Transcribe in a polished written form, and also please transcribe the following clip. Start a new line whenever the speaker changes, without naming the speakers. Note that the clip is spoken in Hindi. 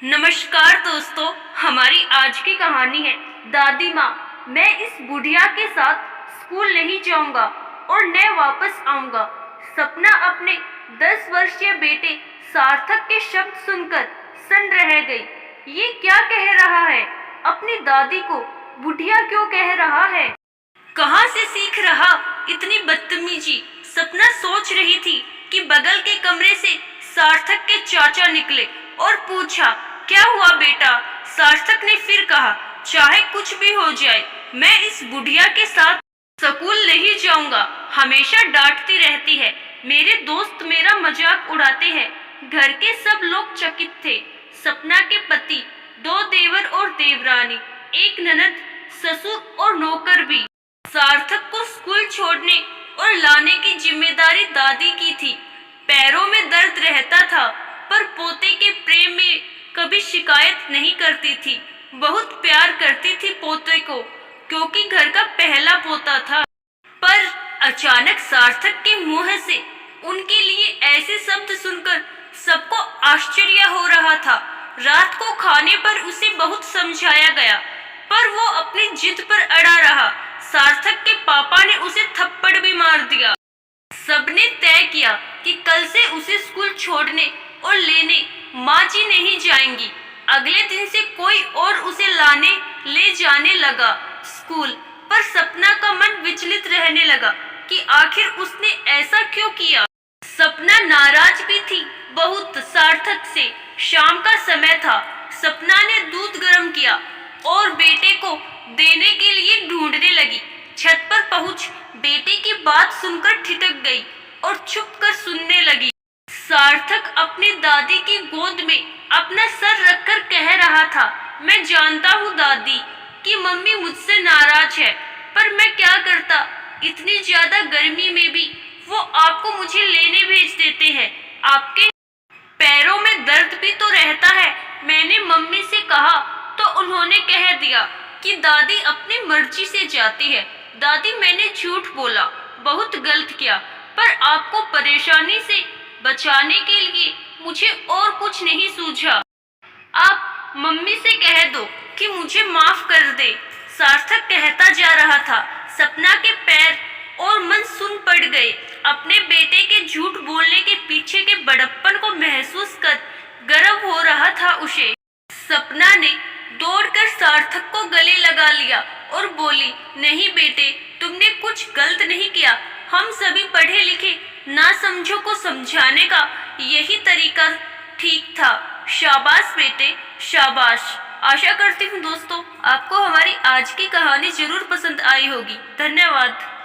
नमस्कार दोस्तों, हमारी आज की कहानी है दादी माँ। मैं इस बुढ़िया के साथ स्कूल नहीं जाऊंगा और न वापस आऊंगा। सपना अपने 10 वर्षीय बेटे सार्थक के शब्द सुनकर सन्न रह गई। ये क्या कह रहा है? अपनी दादी को बुढ़िया क्यों कह रहा है? कहाँ से सीख रहा इतनी बदतमीजी? सपना सोच रही थी कि बगल के कमरे से सार्थक के चाचा निकले और पूछा, क्या हुआ बेटा? सार्थक ने फिर कहा, चाहे कुछ भी हो जाए, मैं इस बुढ़िया के साथ स्कूल नहीं जाऊंगा। हमेशा डांटती रहती है। मेरे दोस्त मेरा मजाक उड़ाते हैं। घर के सब लोग चकित थे। सपना के पति, 2 देवर और देवरानी, एक ननद, ससुर और नौकर भी। सार्थक को स्कूल छोड़ने और लाने की जिम्मेदारी दादी की थी। पैरों में दर्द रहता था, पर पोते के प्रेम में कभी शिकायत नहीं करती थी। बहुत प्यार करती थी पोते को, क्योंकि घर का पहला पोता था। पर अचानक सार्थक के मुंह से उनके लिए ऐसे शब्द सुनकर सबको आश्चर्य हो रहा था। रात को खाने पर उसे बहुत समझाया गया, पर वो अपनी जिद पर अड़ा रहा। सार्थक के पापा ने उसे थप्पड़ भी मार दिया। सबने तय किया कि कल से उसे स्कूल छोड़ने और लेने माँ जी नहीं जाएंगी। अगले दिन से कोई और उसे लाने ले जाने लगा स्कूल, पर सपना का मन विचलित रहने लगा कि आखिर उसने ऐसा क्यों किया। सपना नाराज भी थी बहुत सार्थक से। शाम का समय था। सपना ने दूध गर्म किया और बेटे को देने के लिए ढूंढने लगी। छत पर पहुंच बेटे की बात सुनकर ठिठक गई और चुपकर सुनने लगी। सार्थक अपनी दादी की गोद में अपना सर रखकर कह रहा था, मैं जानता हूँ दादी कि मम्मी मुझसे नाराज है, पर मैं क्या करता। इतनी ज्यादा गर्मी में भी वो आपको मुझे लेने भेज देते हैं। आपके पैरों में दर्द भी तो रहता है। मैंने मम्मी से कहा तो उन्होंने कह दिया कि दादी अपनी मर्जी से जाती है। दादी, मैंने झूठ बोला, बहुत गलत किया, पर आपको परेशानी से बचाने के लिए मुझे और कुछ नहीं सूझा। आप मम्मी से कह दो कि मुझे माफ कर दे। सार्थक कहता जा रहा था। सपना के पैर और मन सुन पड़ गए। अपने बेटे के झूठ बोलने के पीछे के बड़प्पन को महसूस कर गर्व हो रहा था उसे। सपना ने दौड़कर सार्थक को गले लगा लिया और बोली, नहीं बेटे, तुमने कुछ गलत नहीं किया। हम सभी पढ़े लिखे ना समझो को समझाने का यही तरीका ठीक था। शाबाश बेटे, शाबाश। आशा करती हूँ दोस्तों आपको हमारी आज की कहानी जरूर पसंद आई होगी। धन्यवाद।